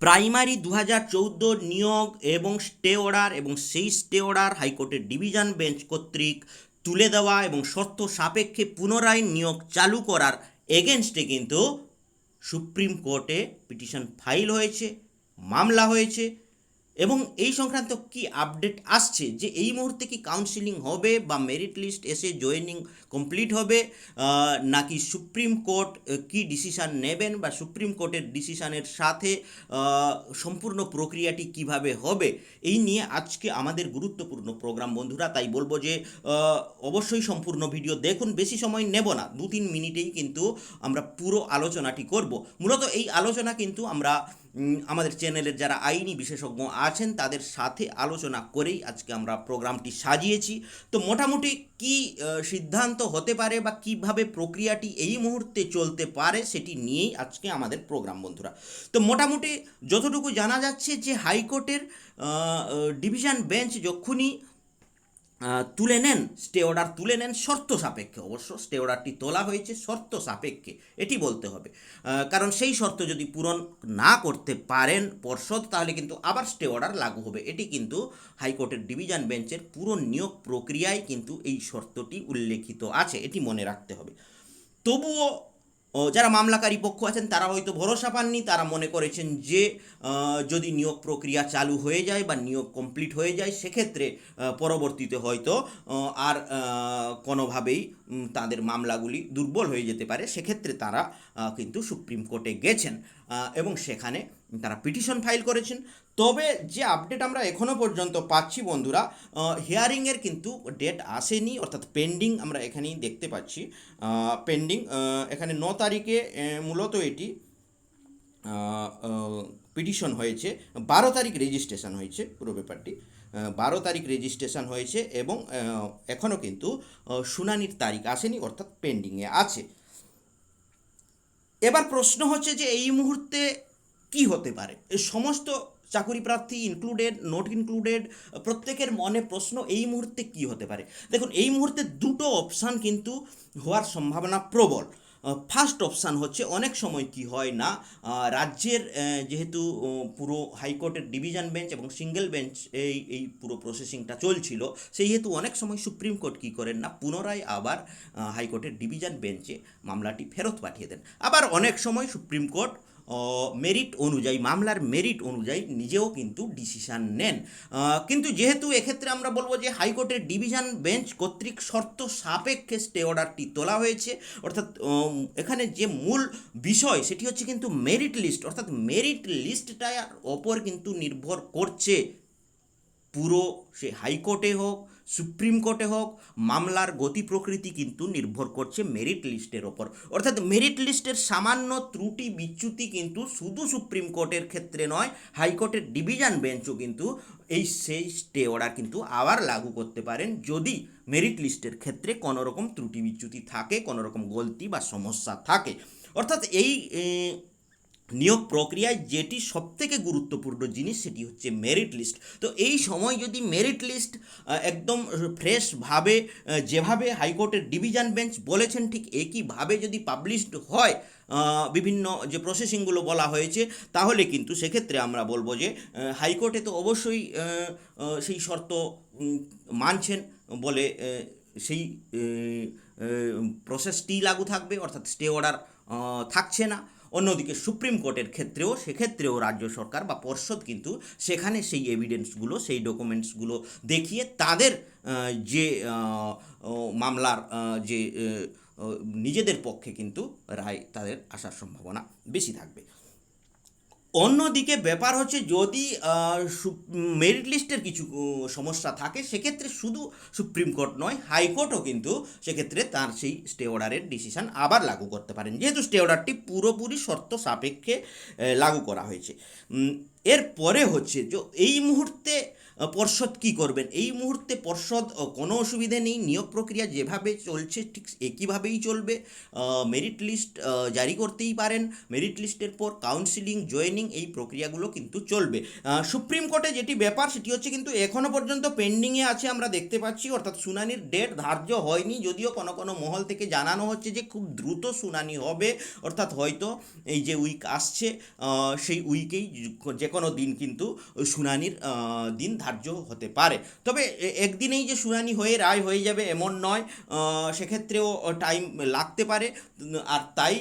Primary 2014 নিয়োগ এবং stay order এবং সেই স্টে অর্ডার হাইকোর্টের ডিভিশন বেঞ্চ কর্তৃক তুলে দেওয়া এবং শর্ত সাপেক্ষে পুনরায় নিয়োগ চালু করার এগেনস্টে কিন্তু সুপ্রিম কোর্টে পিটিশন ফাইল হয়েছে, মামলা হয়েছে। এবং এই সংক্রান্ত কি আপডেট আসছে যে এই মুহূর্তে কি কাউন্সিলিং হবে বা মেরিট লিস্ট এসে জয়েনিং কমপ্লিট হবে, নাকি সুপ্রিম কোর্ট কি ডিসিশান নেবেন বা সুপ্রিম কোর্টের ডিসিশানের সাথে সম্পূর্ণ প্রক্রিয়াটি কিভাবে হবে, এই নিয়ে আজকে আমাদের গুরুত্বপূর্ণ প্রোগ্রাম বন্ধুরা। তাই বলবো যে অবশ্যই সম্পূর্ণ ভিডিও দেখুন, বেশি সময় নেব না, 2-3 মিনিটেই কিন্তু আমরা পুরো আলোচনাটি করব। মূলত এই আলোচনা কিন্তু আমরা আমাদের চ্যানেলের যারা আইনি বিশেষজ্ঞ আছেন তাদের সাথে আলোচনা করেই আজকে আমরা প্রোগ্রামটি সাজিয়েছি। তো মোটামুটি কি সিদ্ধান্ত হতে পারে বা কিভাবে প্রক্রিয়াটি এই মুহূর্তে চলতে পারে সেটি নিয়েই আজকে আমাদের প্রোগ্রাম বন্ধুরা। তো মোটামুটি যতটুকু জানা যাচ্ছে যে হাইকোর্টের ডিভিশন বেঞ্চ যখনই তুলে নেন, স্টে অর্ডার তুলে নেন শর্ত সাপেক্ষে, অবশ্য স্টে অর্ডারটি তোলা হয়েছে শর্ত সাপেক্ষে, এটি বলতে হবে। কারণ সেই শর্ত যদি পূরণ না করতে পারেন পর্ষদ তাহলে কিন্তু আবার স্টে অর্ডার লাগু হবে। এটি কিন্তু হাইকোর্টের ডিভিশন বেঞ্চের পুরো নিয়োগ প্রক্রিয়ায় কিন্তু এই শর্তটি উল্লেখিত আছে, এটি মনে রাখতে হবে। তবুও যারা মামলাকারী পক্ষ আছেন তারা হয়তো ভরসা পাননি, তারা মনে করেছেন যে যদি নিয়োগ প্রক্রিয়া চালু হয়ে যায় বা নিয়োগ কমপ্লিট হয়ে যায় সেক্ষেত্রে পরবর্তীতে হয়তো আর কোনোভাবেই তাদের মামলাগুলি দুর্বল হয়ে যেতে পারে। সেক্ষেত্রে তারা কিন্তু সুপ্রিম কোর্টে গেছেন এবং সেখানে তারা পিটিশন ফাইল করেছেন। তবে যে আপডেট আমরা এখনও পর্যন্ত পাচ্ছি বন্ধুরা, হিয়ারিংয়ের কিন্তু ডেট আসেনি, অর্থাৎ পেন্ডিং আমরা এখানেই দেখতে পাচ্ছি। পেন্ডিং এখানে 9 তারিখে মূলত এটি পিটিশন হয়েছে, 12 তারিখ রেজিস্ট্রেশন হয়েছে পুরো ব্যাপারটি, 12 তারিখ রেজিস্ট্রেশন হয়েছে এবং এখনও কিন্তু শুনানির তারিখ আসেনি, অর্থাৎ পেন্ডিংয়ে আছে। এবার প্রশ্ন হচ্ছে যে এই মুহূর্তে কি হতে পারে, এই সমস্ত চাকুরি প্রার্থী ইনক্লুডেড নট ইনক্লুডেড প্রত্যেকের মনে প্রশ্ন এই মুহূর্তে কি হতে পারে। দেখুন, এই মুহূর্তে দুটো অপশান কিন্তু হওয়ার সম্ভাবনা প্রবল। ফার্স্ট অপশান হচ্ছে, অনেক সময় কি হয় না, রাজ্যের যেহেতু পুরো হাইকোর্টের ডিভিশন বেঞ্চ এবং সিঙ্গেল বেঞ্চ এই পুরো প্রসেসিংটা চলছিল, সেই হেতু অনেক সময় সুপ্রিম কোর্ট কী করেন না, পুনরায় আবার হাইকোর্টের ডিভিশন বেঞ্চে মামলাটি ফেরত পাঠিয়ে দেন। আবার অনেক সময় সুপ্রিম কোর্ট মেরিট অনুযায়ী, মামলার মেরিট অনুযায়ী নিজেও কিন্তু ডিসিশান নেন। কিন্তু যেহেতু এক্ষেত্রে আমরা বলবো যে হাইকোর্টের ডিভিশন বেঞ্চ কর্তৃক শর্ত সাপেক্ষে স্টে অর্ডারটি তোলা হয়েছে, অর্থাৎ এখানে যে মূল বিষয় সেটি হচ্ছে কিন্তু মেরিট লিস্ট, অর্থাৎ মেরিট লিস্টটার ওপর কিন্তু নির্ভর করছে পুরো, সে হাইকোর্টে হোক সুপ্রিম কোর্টে হোক, মামলার গতি প্রকৃতি কিন্তু নির্ভর করছে মেরিট লিস্টের ওপর। অর্থাৎ মেরিট লিস্টের সামান্য ত্রুটি বিচ্যুতি কিন্তু শুধু সুপ্রিম কোর্টের ক্ষেত্রে নয়, হাইকোর্টের ডিভিশন বেঞ্চও কিন্তু সেই স্টে অর্ডার কিন্তু আবার লাগু করতে পারেন যদি মেরিট লিস্টের ক্ষেত্রে কোনো রকম ত্রুটি বিচ্যুতি থাকে, কোনো রকম গলতি বা সমস্যা থাকে। অর্থাৎ এই নিয়োগ প্রক্রিয়ায় যেটি সবথেকে গুরুত্বপূর্ণ জিনিস সেটি হচ্ছে মেরিট লিস্ট। তো এই সময় যদি মেরিট লিস্ট একদম ফ্রেশভাবে, যেভাবে হাইকোর্টের ডিভিশন বেঞ্চ বলেছেন ঠিক একইভাবে যদি পাবলিশড হয়, বিভিন্ন যে প্রসেসিংগুলো বলা হয়েছে, তাহলে কিন্তু সেক্ষেত্রে আমরা বলবো যে হাইকোর্টে তো অবশ্যই সেই শর্ত মানছেন বলে সেই প্রসেসটি লাগু থাকবে, অর্থাৎ স্টে অর্ডার থাকছে না। অন্যদিকে সুপ্রিম কোর্টের ক্ষেত্রেও সেক্ষেত্রেও রাজ্য সরকার বা পর্ষদ কিন্তু সেখানে সেই এভিডেন্সগুলো, সেই ডকুমেন্টসগুলো দেখিয়ে তাদের যে মামলার যে নিজেদের পক্ষে কিন্তু রায় তাদের আসার সম্ভাবনা বেশি থাকবে। অন্যদিকে ব্যাপার হচ্ছে যদি মেরিট লিস্টের কিছু সমস্যা থাকে সেক্ষেত্রে শুধু সুপ্রিম কোর্ট নয়, হাইকোর্টও কিন্তু সেক্ষেত্রে তার সেই স্টে অর্ডারের ডিসিশন আবার লাগু করতে পারেন, যেহেতু স্টে অর্ডারটি পুরোপুরি শর্ত সাপেক্ষে লাগু করা হয়েছে। এরপরে হচ্ছে যে এই মুহূর্তে পর্ষদ কি করবেন? এই মুহূর্তে পর্ষদ কোনো অসুবিধে নেই, নিয়োগ প্রক্রিয়া যেভাবে চলছে ঠিক একইভাবেই চলবে। মেরিট লিস্ট জারি করতেই পারেন, মেরিট লিস্টের পর কাউন্সিলিং, জয়েনিং এই প্রক্রিয়াগুলো কিন্তু চলবে। সুপ্রিম কোর্টে যেটি ব্যাপার সেটি হচ্ছে কিন্তু এখনও পর্যন্ত পেন্ডিংয়ে আছে আমরা দেখতে পাচ্ছি, অর্থাৎ শুনানির ডেট ধার্য হয়নি, যদিও কোনো কোনো মহল থেকে জানানো হচ্ছে যে খুব দ্রুত শুনানি হবে, অর্থাৎ হয়তো এই যে উইক আসছে সেই উইকেই যে কোনো দিন কিন্তু শুনানির দিন ধার্য হতে পারে। তবে একদিনেই যে শুনানি হয়ে রায় হয়ে যাবে এমন নয়, সেক্ষেত্রেও টাইম লাগতে পারে। আর তাই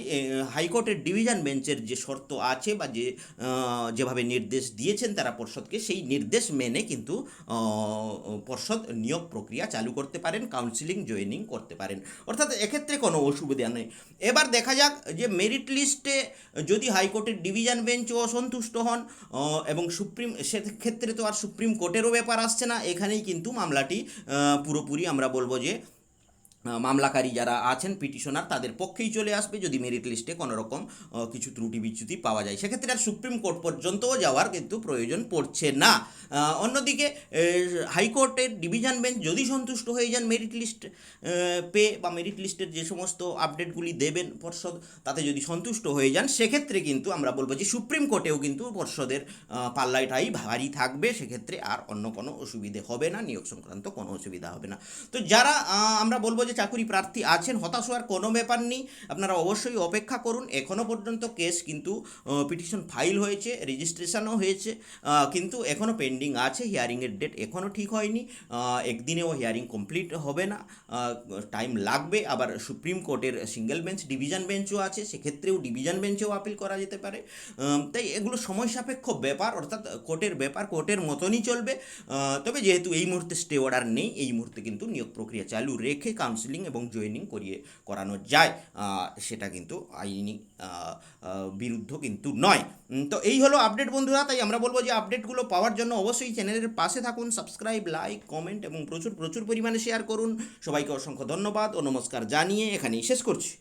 হাইকোর্টের ডিভিশন বেঞ্চের যে শর্ত আছে বা যেভাবে নির্দেশ দিয়েছেন তারা পর্ষদকে, সেই নির্দেশ মেনে কিন্তু পর্ষদ নিয়োগ প্রক্রিয়া চালু করতে পারেন, কাউন্সিলিং জয়েনিং করতে পারেন, অর্থাৎ এক্ষেত্রে কোনো অসুবিধা নেই। এবার দেখা যাক যে মেরিট লিস্টে যদি হাইকোর্টের ডিভিশন বেঞ্চও অসন্তুষ্ট হন এবং সেক্ষেত্রে তো আর সুপ্রিম কোর্টেরও ব্যাপার আসছে না, এখানেই কিন্তু মামলাটি পুরোপুরি আমরা বলবো যে মামলাকারী যারা আছেন পিটিশনার তাদের পক্ষেই চলে আসবে, যদি মেরিট লিস্টে কোনো রকম কিছু ত্রুটি বিচ্যুতি পাওয়া যায়, সেক্ষেত্রে আর সুপ্রিম কোর্ট পর্যন্তও যাওয়ার কিন্তু প্রয়োজন পড়ছে না। অন্যদিকে হাইকোর্টের ডিভিশন বেঞ্চ যদি সন্তুষ্ট হয়ে যান মেরিট লিস্ট পেয়ে বা মেরিট লিস্টের যে সমস্ত আপডেটগুলি দেবেন পর্ষদ তাতে যদি সন্তুষ্ট হয়ে যান, সেক্ষেত্রে কিন্তু আমরা বলবো যে সুপ্রিম কোর্টেও কিন্তু পর্ষদের পাল্লাটাই ভারী থাকবে, সেক্ষেত্রে আর অন্য কোনো অসুবিধে হবে না, নিয়োগ সংক্রান্ত কোনো অসুবিধা হবে না। তো যারা আমরা বলবো যে চাকুরি প্রার্থী আছেন, হতাশ হওয়ার কোনো ব্যাপার নেই, আপনারা অবশ্যই অপেক্ষা করুন। এখনও পর্যন্ত কেস কিন্তু পিটিশন ফাইল হয়েছে, রেজিস্ট্রেশনও হয়েছে, কিন্তু এখনও পেন্ডিং আছে, হিয়ারিংয়ের ডেট এখনও ঠিক হয়নি, একদিনেও হিয়ারিং কমপ্লিট হবে না, টাইম লাগবে। আবার সুপ্রিম কোর্টের সিঙ্গেল বেঞ্চ, ডিভিশন বেঞ্চও আছে, সেক্ষেত্রেও ডিভিশন বেঞ্চেও আপিল করা যেতে পারে। তাই এগুলো সময় সাপেক্ষ ব্যাপার, অর্থাৎ কোর্টের ব্যাপার কোর্টের মতনই চলবে। তবে যেহেতু এই মুহূর্তে স্টে অর্ডার নেই, এই মুহূর্তে কিন্তু নিয়োগ প্রক্রিয়া চালু রেখে কাউন্সিলিং এবং জয়েনিং করানো যায়, সেটা কিন্তু আইনি বিরুদ্ধ কিন্তু নয়। তো এই হলো আপডেট বন্ধুরা, তাই আমরা বলবো যে আপডেটগুলো পাওয়ার জন্য অবশ্যই চ্যানেলের পাশে থাকুন, সাবস্ক্রাইব, লাইক, কমেন্ট এবং প্রচুর প্রচুর পরিমাণে শেয়ার করুন। সবাইকে অসংখ্য ধন্যবাদ ও নমস্কার জানিয়ে এখানেই শেষ করছি।